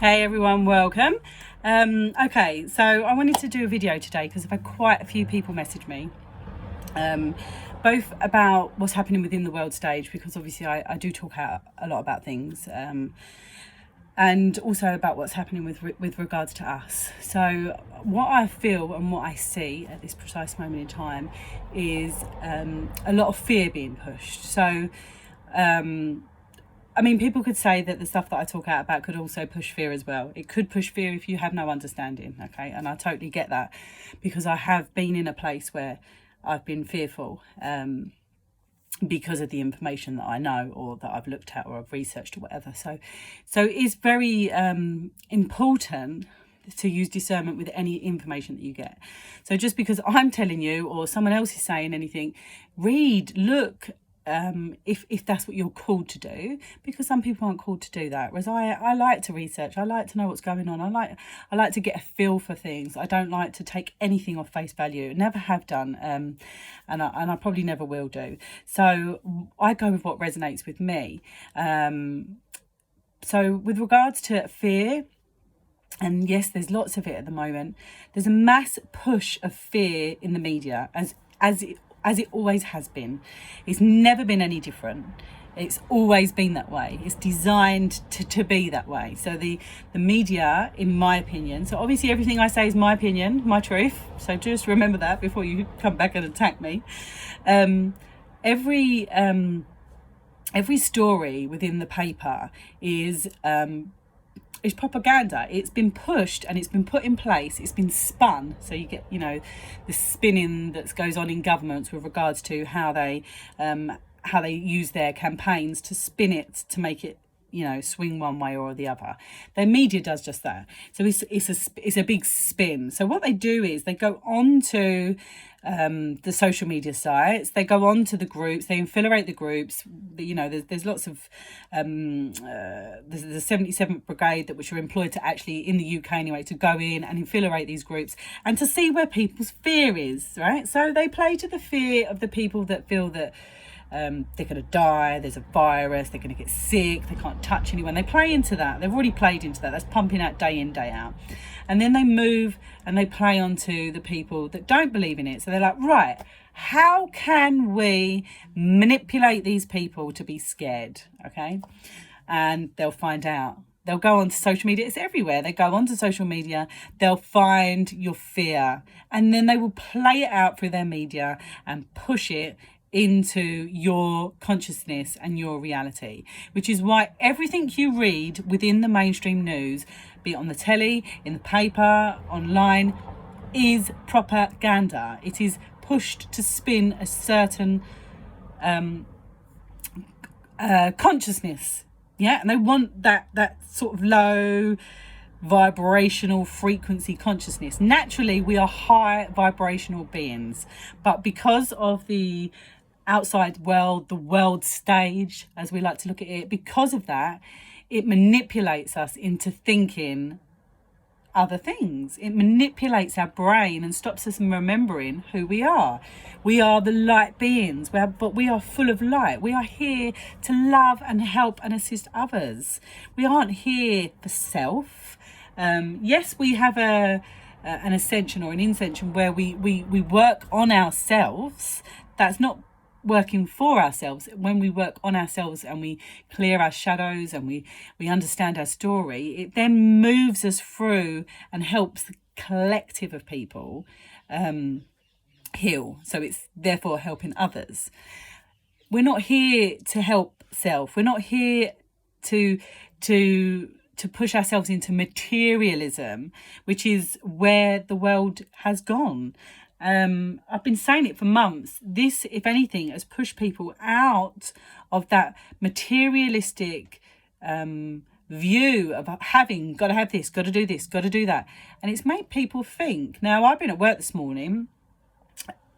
Hey everyone, welcome. Okay, so I wanted to do a video today because I've had quite a few people message me, both about what's happening within the world stage, because obviously I do talk out a lot about things, and also about what's happening with regards to us. So what I feel and what I see at this precise moment in time is a lot of fear being pushed. So I mean, people could say that the stuff that I talk out about could also push fear as well. It could push fear if you have no understanding, okay? And I totally get that, because I have been in a place where I've been fearful because of the information that I know or that I've looked at or I've researched or whatever. So it's very important to use discernment with any information that you get. So just because I'm telling you or someone else is saying anything, read, look, if that's what you're called to do, because some people aren't called to do that. Whereas I like to research, I like to know what's going on, I like to get a feel for things. I don't like to take anything off face value, never have done, and I probably never will do. So I go with what resonates with me. So with regards to fear, and yes, there's lots of it at the moment, there's a mass push of fear in the media, as it always has been. It's never been any different. It's always been that way. It's designed to be that way. So the media, in my opinion, so obviously everything I say is my opinion, my truth. So just remember that before you come back and attack me. Every story within the paper is propaganda. It's been pushed and it's been put in place. It's been spun. So you get, the spinning that goes on in governments with regards to how they use their campaigns to spin it to make it, swing one way or the other. Their media does just that. So it's a big spin. So what they do is they go on to the social media sites, they go on to the groups, they infiltrate the groups. There's lots of there's the 77th Brigade which are employed to actually, in the UK anyway, to go in and infiltrate these groups and to see where people's fear is, right? So they play to the fear of the people that feel that they're going to die, there's a virus, they're going to get sick, they can't touch anyone. They play into that. They've already played into that. That's pumping out day in, day out. And then they move and they play onto the people that don't believe in it. So they're like, right, how can we manipulate these people to be scared? Okay. And they'll find out. They'll go onto social media. It's everywhere. They go onto social media. They'll find your fear. And then they will play it out through their media and push it into your consciousness and your reality, which is why everything you read within the mainstream news, be it on the telly, in the paper, online, is propaganda. It is pushed to spin a certain consciousness, and they want that sort of low vibrational frequency consciousness. Naturally, we are high vibrational beings, but because of the outside world, the world stage, as we like to look at it, because of that, it manipulates us into thinking other things. It manipulates our brain and stops us from remembering who we are. We are the light beings, but we are full of light. We are here to love and help and assist others. We aren't here for self. Yes, we have an ascension or an ascension where we work on ourselves. That's not working for ourselves. When we work on ourselves and we clear our shadows and we understand our story, it then moves us through and helps the collective of people heal. So it's therefore helping others. We're not here to help self. We're not here to push ourselves into materialism, which is where the world has gone. I've been saying it for months. This, if anything, has pushed people out of that materialistic view of having, got to have this, got to do this, got to do that. And it's made people think. Now, I've been at work this morning,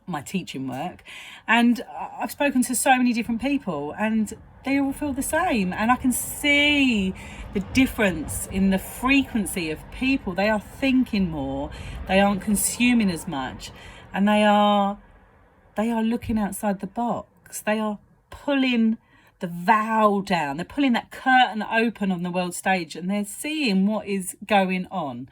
my teaching work, and I've spoken to so many different people and they all feel the same, and I can see the difference in the frequency of people. They are thinking more, they aren't consuming as much, and they are looking outside the box. They are pulling the veil down. They're pulling that curtain open on the world stage, and they're seeing what is going on.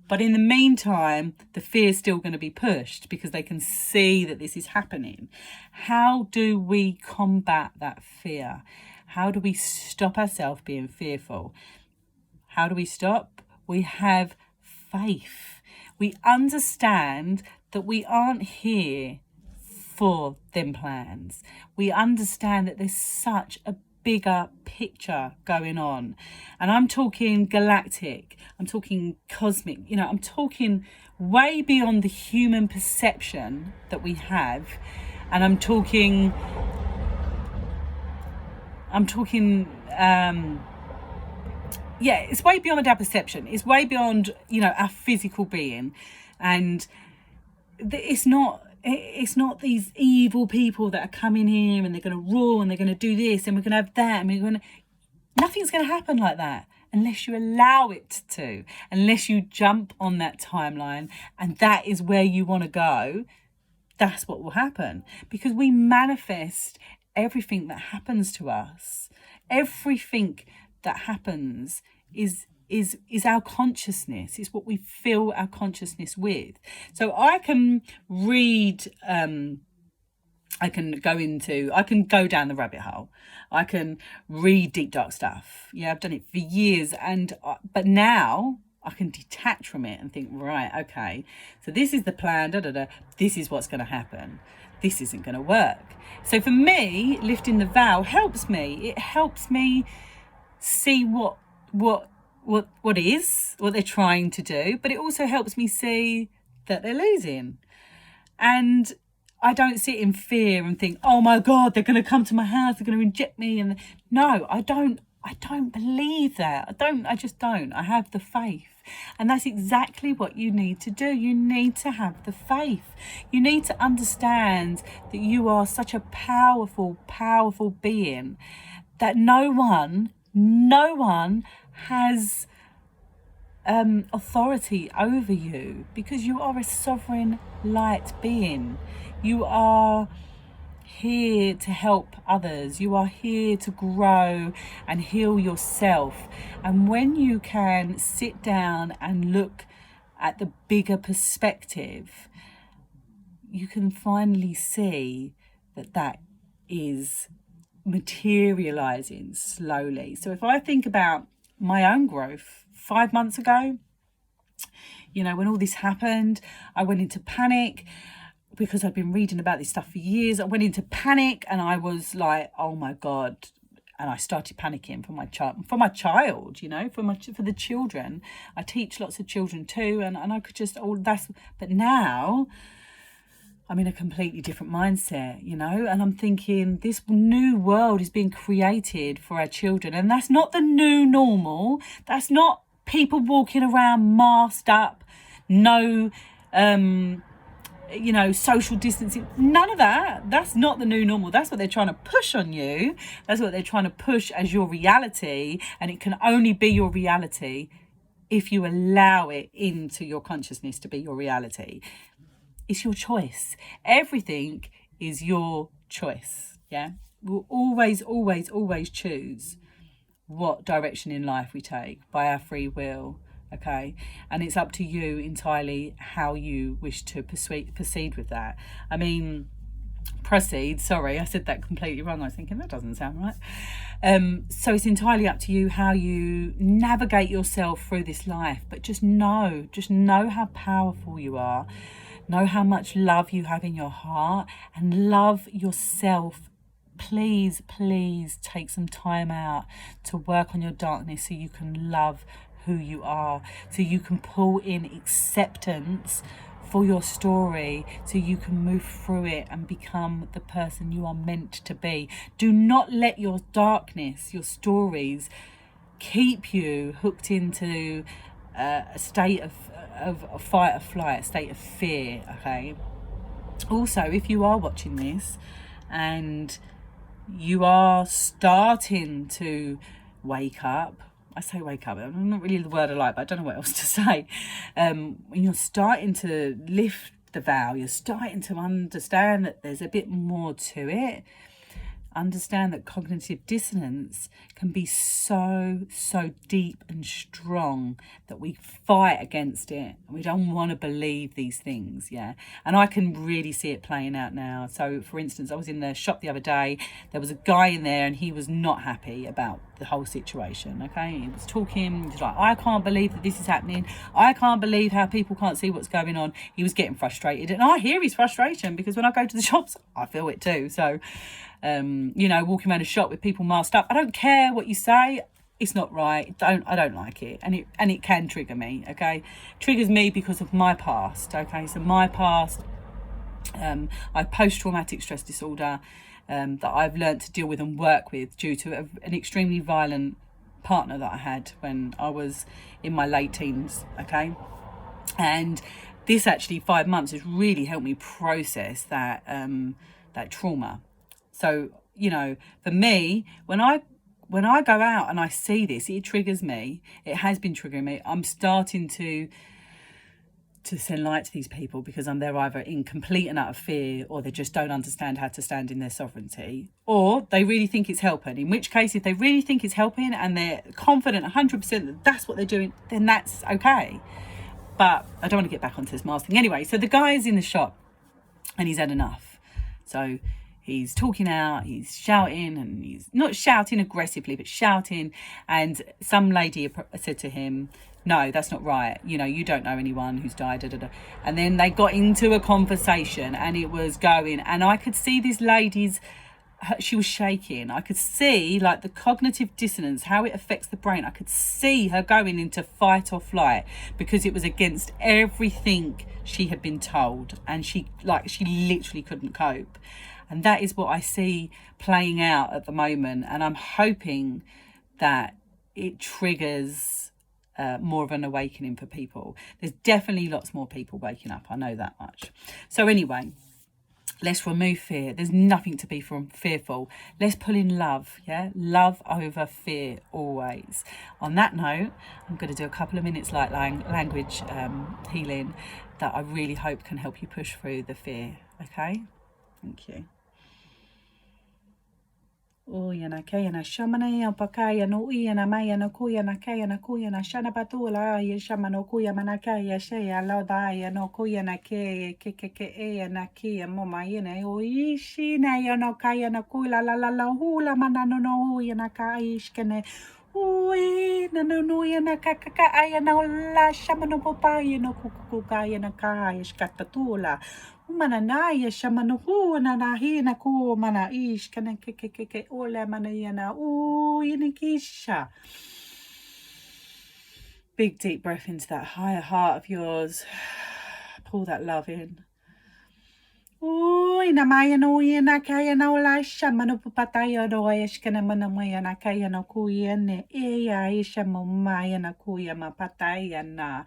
But in the meantime, the fear is still going to be pushed because they can see that this is happening. How do we combat that fear? How do we stop ourselves being fearful? How do we stop? We have faith. We understand that we aren't here for them plans. We understand that there's such a bigger picture going on, and I'm talking galactic, I'm talking cosmic, I'm talking way beyond the human perception that we have, and I'm talking it's way beyond our perception. It's way beyond our physical being, and it's not these evil people that are coming here and they're going to rule and they're going to do this and we're going to have that and nothing's going to happen like that unless you allow it to, unless you jump on that timeline and that is where you want to go. That's what will happen, because we manifest everything that happens to us. Everything that happens is our consciousness. It's what we fill our consciousness with. So I can read, I can go down the rabbit hole. I can read deep dark stuff. Yeah, I've done it for years, but now I can detach from it and think, right, okay, so this is the plan, this is what's going to happen. This isn't going to work. So for me, lifting the veil helps me. It helps me see what they're trying to do, but it also helps me see that they're losing. And I don't sit in fear and think, oh my God, they're going to come to my house, they're going to inject me. And no, I don't believe that. I just don't. I have the faith. And that's exactly what you need to do. You need to have the faith. You need to understand that you are such a powerful, powerful being that no one has authority over you, because you are a sovereign light being. You are here to help others. You are here to grow and heal yourself. And when you can sit down and look at the bigger perspective, you can finally see that is materializing slowly. So if I think about my own growth 5 months ago, when all this happened, I went into panic because I'd been reading about this stuff for years. I went into panic and I was like, oh my God. And I started panicking for my child, for the children. I teach lots of children too. And I could just, but now I'm in a completely different mindset, and I'm thinking this new world is being created for our children. And that's not the new normal. That's not people walking around masked up, no, social distancing, none of that. That's not the new normal. That's what they're trying to push on you. That's what they're trying to push as your reality. And it can only be your reality if you allow it into your consciousness to be your reality. It's your choice. Everything is your choice. Yeah. We'll always, always, always choose what direction in life we take by our free will. Okay, and it's up to you entirely how you wish to proceed with that. Sorry, I said that completely wrong. I was thinking that doesn't sound right. So it's entirely up to you how you navigate yourself through this life. But just know how powerful you are. Know how much love you have in your heart, and love yourself. Please take some time out to work on your darkness so you can love who you are, so you can pull in acceptance for your story, so you can move through it and become the person you are meant to be. Do not let your darkness, your stories, keep you hooked into a state of fight or flight, a state of fear. Okay. Also, if you are watching this and you are starting to wake up, I say wake up, I'm not really the word I like, but I don't know what else to say. When you're starting to lift the veil, you're starting to understand that there's a bit more to it. understand that cognitive dissonance can be so deep and strong that we fight against it. We don't want to believe these things, yeah. And I can really see it playing out now. So, for instance, I was in the shop the other day. There was a guy in there and he was not happy about the whole situation, okay? He was talking, he's like, I can't believe that this is happening. I can't believe how people can't see what's going on. He was getting frustrated. And I hear his frustration because when I go to the shops, I feel it too. So, you know, walking around a shop with people masked up, I don't care what you say, it's not right. I don't like it, and it can trigger me, okay? Triggers me because of my past, okay? So my past, I have post-traumatic stress disorder that I've learnt to deal with and work with due to an extremely violent partner that I had when I was in my late teens, okay? And this actually 5 months has really helped me process that trauma. So, you know, for me, when I go out and I see this, it triggers me. It has been triggering me. I'm starting to send light to these people because they're either in complete and utter fear, or they just don't understand how to stand in their sovereignty, or they really think it's helping. In which case, if they really think it's helping and they're confident 100% that that's what they're doing, then that's okay. But I don't want to get back onto this mask thing. Anyway, so the guy's in the shop and he's had enough. So he's talking out, he's shouting, and he's not shouting aggressively, but shouting. And some lady said to him, no, that's not right. You know, you don't know anyone who's died. Da, da, da. And then they got into a conversation and it was going. And I could see this lady's, she was shaking. I could see like the cognitive dissonance, how it affects the brain. I could see her going into fight or flight because it was against everything she had been told. And she literally couldn't cope. And that is what I see playing out at the moment. And I'm hoping that it triggers more of an awakening for people. There's definitely lots more people waking up. I know that much. So anyway, let's remove fear. There's nothing to be fearful. Let's pull in love, yeah? Love over fear always. On that note, I'm going to do a couple of minutes light language healing that I really hope can help you push through the fear, okay? Thank you. Uyana kayana shamana pakaya no uyana mayana kuyana kayana kuyana shana patula ya shamano kuya manakaya shaya laudaya no kuyana ke na kia moma yene uishi na yana kayana kula la hula manano no uyana kaishkene ui no yana kaka ayana la shamano papaya no kukukaya na kaya shkatatula Mananaya shamanuhu nanahina ku mana ish kana ke ola manayana yinikisha. Big deep breath into that higher heart of yours. Pull that love in. Inamaya no yanakaya no la shamanu pataya do ishkana manamaya nakaya no kuyene eya ishamumaya nakuya mapataya na.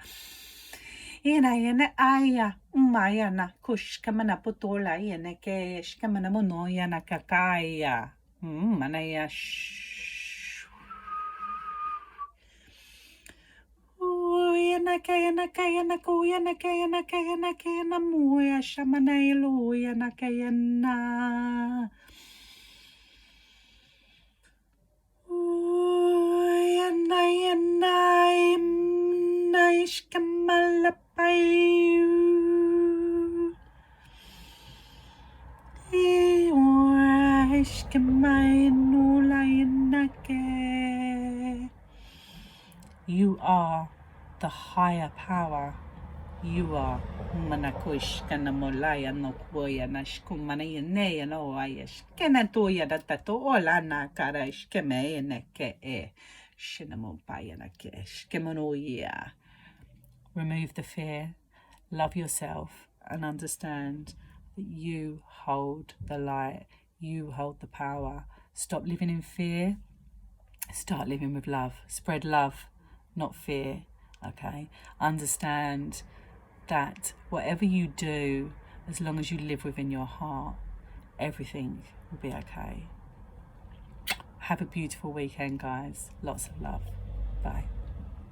Yana aya umayana kush kamana putola yana kesh kamana mono yana kakaya manaya yana kayana muya shamana ilu yana kayana yana ishkamalapayu You are the higher power. You are manakush kana molaya no koya na shkumana ne no ayash kana toya datato ola na karash keme ne ke shinamo payana kesh kemonoya. Remove the fear, love yourself, and understand that you hold the light, you hold the power. Stop living in fear, start living with love. Spread love, not fear, okay? Understand that whatever you do, as long as you live within your heart, everything will be okay. Have a beautiful weekend, guys. Lots of love. Bye.